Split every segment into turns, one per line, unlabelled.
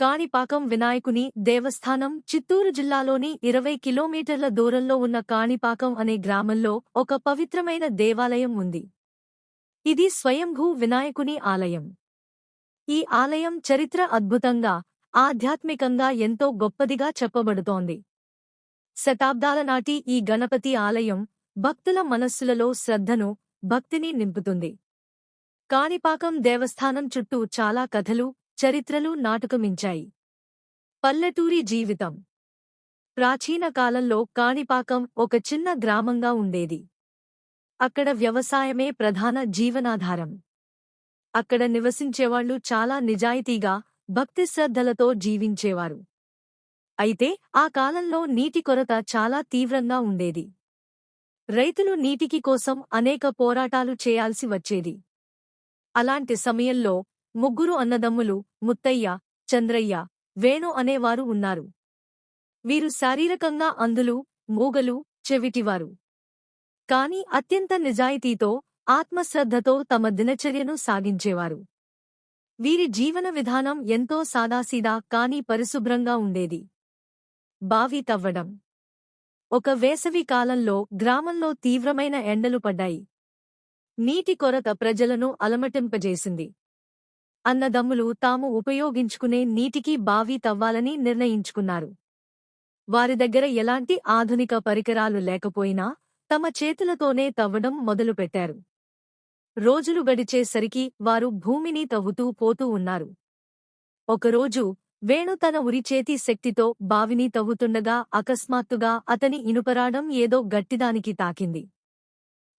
కాణిపాకం వినాయకుని దేవస్థానం చిత్తూరు జిల్లాలోని 20 కిలోమీటర్ల దూరంలో ఉన్న కాణిపాకం అనే గ్రామంలో ఒక పవిత్రమైన దేవాలయం ఉంది. ఇది స్వయంభూ వినాయకుని ఆలయం. ఈ ఆలయం చరిత్ర అద్భుతంగా, ఆధ్యాత్మికంగా ఎంతో గొప్పదిగా చెప్పబడుతోంది. శతాబ్దాల నాటి ఈ గణపతి ఆలయం భక్తుల మనస్సులలో శ్రద్ధను, భక్తిని నింపుతుంది. కాణిపాకం దేవస్థానం చుట్టూ చాలా కథలు, చరిత్రలు నాటుకమించాయి. పల్లెటూరి జీవితం. ప్రాచీన కాలంలో కాణిపాకం ఒక చిన్న గ్రామంగా ఉండేది. అక్కడ వ్యవసాయమే ప్రధాన జీవనాధారం. అక్కడ నివసించేవాళ్లు చాలా నిజాయితీగా, భక్తిశ్రద్ధలతో జీవించేవారు. అయితే ఆ కాలంలో నీటి కొరత చాలా తీవ్రంగా ఉండేది. రైతులు నీటికి కోసం అనేక పోరాటాలు చేయాల్సి వచ్చేది. అలాంటి సమయంలో ముగ్గురు అన్నదమ్ములు ముత్తయ్య, చంద్రయ్య, వేణు అనేవారు ఉన్నారు. వీరు శారీరకంగా అంధులు, మూగలు, చెవిటివారు. కాని అత్యంత నిజాయితీతో, ఆత్మశ్రద్ధతో తమ దినచర్యను సాగించేవారు. వీరి జీవన విధానం ఎంతో సాదాసీదా కాని పరిశుభ్రంగా ఉండేది. బావి తవ్వడం. ఒక వేసవి కాలంలో గ్రామంలో తీవ్రమైన ఎండలు పడ్డాయి. నీటి కొరత ప్రజలను అలమటింపజేసింది. అన్నదమ్ములు తాము ఉపయోగించుకునే నీటికి బావి తవ్వాలని నిర్ణయించుకున్నారు. వారి దగ్గర ఎలాంటి ఆధునిక పరికరాలు లేకపోయినా తమ చేతులతోనే తవ్వడం మొదలుపెట్టారు. రోజులు గడిచేసరికి వారు భూమిని తవ్వుతూ పోతూ ఉన్నారు. ఒకరోజు వేణు తన ఉరిచేతి శక్తితో బావిని తవ్వుతుండగా అకస్మాత్తుగా అతని ఇనుపరాడం ఏదో గట్టిదానికి తాకింది.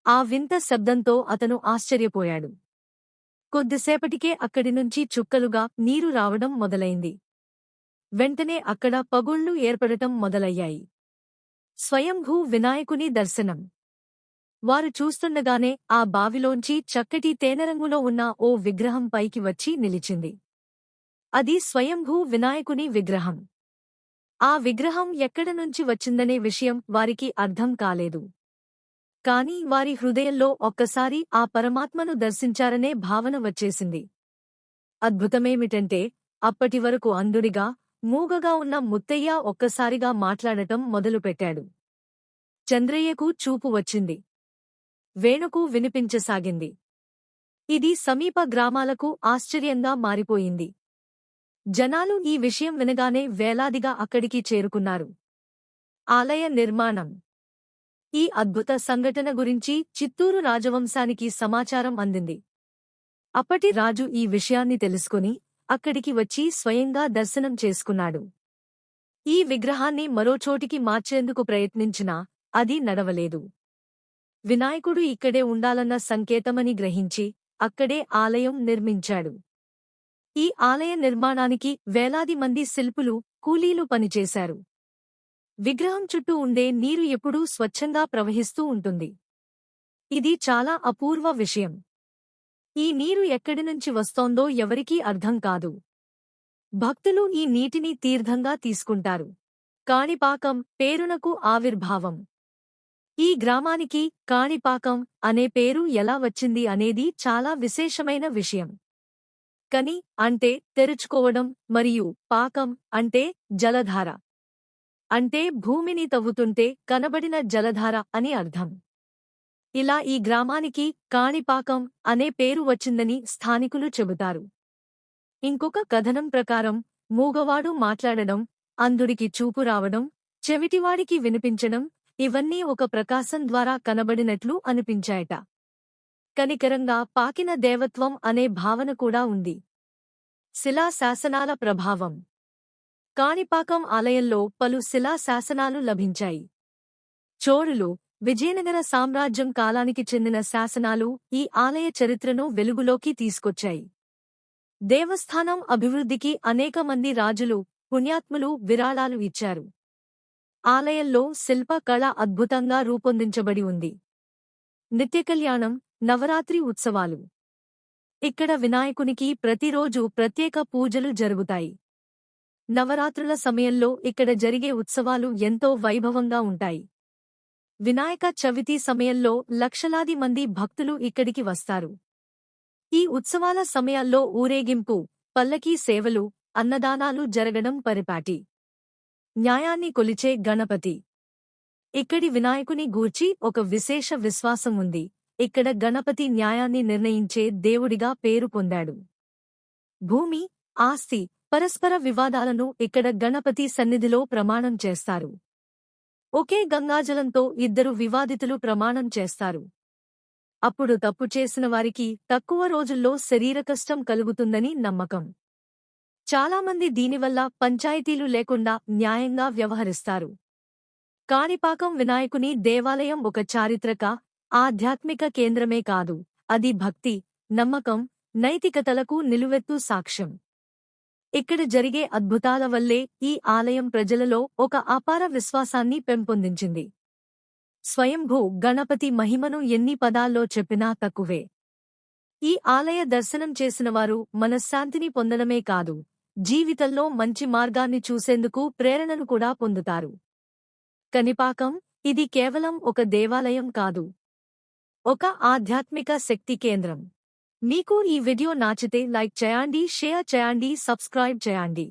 ఆ వింత శబ్దంతో అతను ఆశ్చర్యపోయాడు. కొద్దిసేపటికే అక్కడినుంచి చుక్కలుగా నీరు రావడం మొదలైంది. వెంటనే అక్కడ పగుళ్లు ఏర్పడటం మొదలయ్యాయి. స్వయంభూ వినాయకుని దర్శనం. వారు చూస్తుండగానే ఆ బావిలోంచి చక్కటి తేనెరంగులో ఉన్న ఓ విగ్రహం పైకి వచ్చి నిలిచింది. అది స్వయంభూ వినాయకుని విగ్రహం. ఆ విగ్రహం ఎక్కడనుంచి వచ్చిందనే విషయం వారికి అర్థం కాలేదు. కాని వారి హృదయంలో ఒక్కసారి ఆ పరమాత్మను దర్శించారనే భావన వచ్చేసింది. అద్భుతమేమిటంటే అప్పటివరకు అంధుడిగా, మూగగా ఉన్న ముత్తయ్య ఒక్కసారిగా మాట్లాడటం మొదలుపెట్టాడు. చంద్రయ్యకు చూపు వచ్చింది. వేణుకు వినిపించసాగింది. ఇది సమీప గ్రామాలకు ఆశ్చర్యంగా మారిపోయింది. జనాలు ఈ విషయం వినగానే వేలాదిగా అక్కడికి చేరుకున్నారు. ఆలయ నిర్మాణం. ఈ అద్భుత సంఘటన గురించి చిత్తూరు రాజవంశానికి సమాచారం అందింది. అప్పటి రాజు ఈ విషయాన్ని తెలుసుకుని అక్కడికి వచ్చి స్వయంగా దర్శనం చేసుకున్నాడు. ఈ విగ్రహాన్ని మరోచోటికి మార్చేందుకు ప్రయత్నించినా అది నడవలేదు. వినాయకుడు ఇక్కడే ఉండాలన్న సంకేతమని గ్రహించి అక్కడే ఆలయం నిర్మించాడు. ఈ ఆలయ నిర్మాణానికి వేలాది మంది శిల్పులు, కూలీలు పనిచేశారు. విగ్రహం చుట్టూ ఉండే నీరు ఎప్పుడూ స్వచ్ఛంగా ప్రవహిస్తూ ఉంటుంది. ఇది చాలా అపూర్వ విషయం. ఈ నీరు ఎక్కడినుంచి వస్తోందో ఎవరికీ అర్థం కాదు. భక్తులు ఈ నీటిని తీర్థంగా తీసుకుంటారు. కాణిపాకం పేరునకు ఆవిర్భావం. ఈ గ్రామానికి కాణిపాకం అనే పేరు ఎలా వచ్చింది అనేది చాలా విశేషమైన విషయం. కని అంటే తెరుచుకోవడం మరియు పాకం అంటే జలధార. అంటే భూమిని తవ్వుతుంటే కనబడిన జలధార అని అర్థం. ఇలా ఈ గ్రామానికి కాణిపాకం అనే పేరు వచ్చిందని స్థానికులు చెబుతారు. ఇంకొక కథనం ప్రకారం మూగవాడు మాట్లాడడం, అంధుడికి చూపు రావడం, చెవిటివాడికి వినిపించడం ఇవన్నీ ఒక ప్రకాశం ద్వారా కనబడినట్లు అనిపించాయట. కనికరంగా పాకిన దేవత్వం అనే భావన కూడా ఉంది. శిలా శాసనాల ప్రభావం. కాణిపాకం ఆలయంలో పలు శిలా శాసనాలు లభించాయి. చోళులు, విజయనగర సామ్రాజ్యం కాలానికి చెందిన శాసనాలు ఈ ఆలయ చరిత్రను వెలుగులోకి తీసుకొచ్చాయి. దేవస్థానం అభివృద్ధికి అనేక మంది రాజులు, పుణ్యాత్ములు విరాళాలు ఇచ్చారు. ఆలయంలో శిల్ప కళ అద్భుతంగా రూపొందించబడి ఉంది. నిత్యకళ్యాణం, నవరాత్రి ఉత్సవాలు. ఇక్కడ వినాయకునికి ప్రతిరోజు ప్రత్యేక పూజలు జరుగుతాయి. నవరాత్రుల సమయంలో ఇక్కడ జరిగే ఉత్సవాలు ఎంతో వైభవంగా ఉంటాయి. వినాయక చవితి సమయంలో లక్షలాది మంది భక్తులు ఇక్కడికి వస్తారు. ఈ ఉత్సవాల సమయాల్లో ఊరేగింపు, పల్లకీ సేవలు, అన్నదానాలు జరగడం పరిపాటి. న్యాయాన్ని కొలిచే గణపతి. ఇక్కడి వినాయకుని గూర్చి ఒక విశేష విశ్వాసం ఉంది. ఇక్కడ గణపతి న్యాయాన్ని నిర్ణయించే దేవుడిగా పేరు పొందాడు. భూమి, ఆస్తి, పరస్పర వివాదాలను ఇక్కడ గణపతి సన్నిధిలో ప్రమాణం చేస్తారు. ఒకే గంగాజలంతో ఇద్దరు వివాదితులు ప్రమాణం చేస్తారు. అప్పుడు తప్పు చేసిన వారికి తక్కువ రోజుల్లో శరీరకష్టం కలుగుతుందని నమ్మకం. చాలామంది దీనివల్ల పంచాయతీలు లేకుండా న్యాయంగా వ్యవహరిస్తారు. కాణిపాకం వినాయకుని దేవాలయం ఒక చారిత్రక, ఆధ్యాత్మిక కేంద్రమే కాదు, అది భక్తి, నమ్మకం, నైతికతలకు నిలువెత్తు సాక్ష్యం. ఇక్కడ జరిగే అద్భుతాల వల్లే ఈ ఆలయం ప్రజలలో ఒక అపార విశ్వాసాన్ని పెంపొందించింది. స్వయంభూ గణపతి మహిమను ఎన్ని పదాల్లో చెప్పినా తక్కువే. ఈ ఆలయ దర్శనం చేసినవారు మనశ్శాంతిని పొందడమే కాదు, జీవితంలో మంచి మార్గాన్ని చూసేందుకు ప్రేరణను కూడా పొందుతారు. కనిపాకం, ఇది కేవలం ఒక దేవాలయం కాదు, ఒక ఆధ్యాత్మిక శక్తి కేంద్రం. మీకు ఈ వీడియో నచ్చితే లైక్ చేయండి, షేర్ చేయండి, సబ్స్క్రైబ్ చేయండి.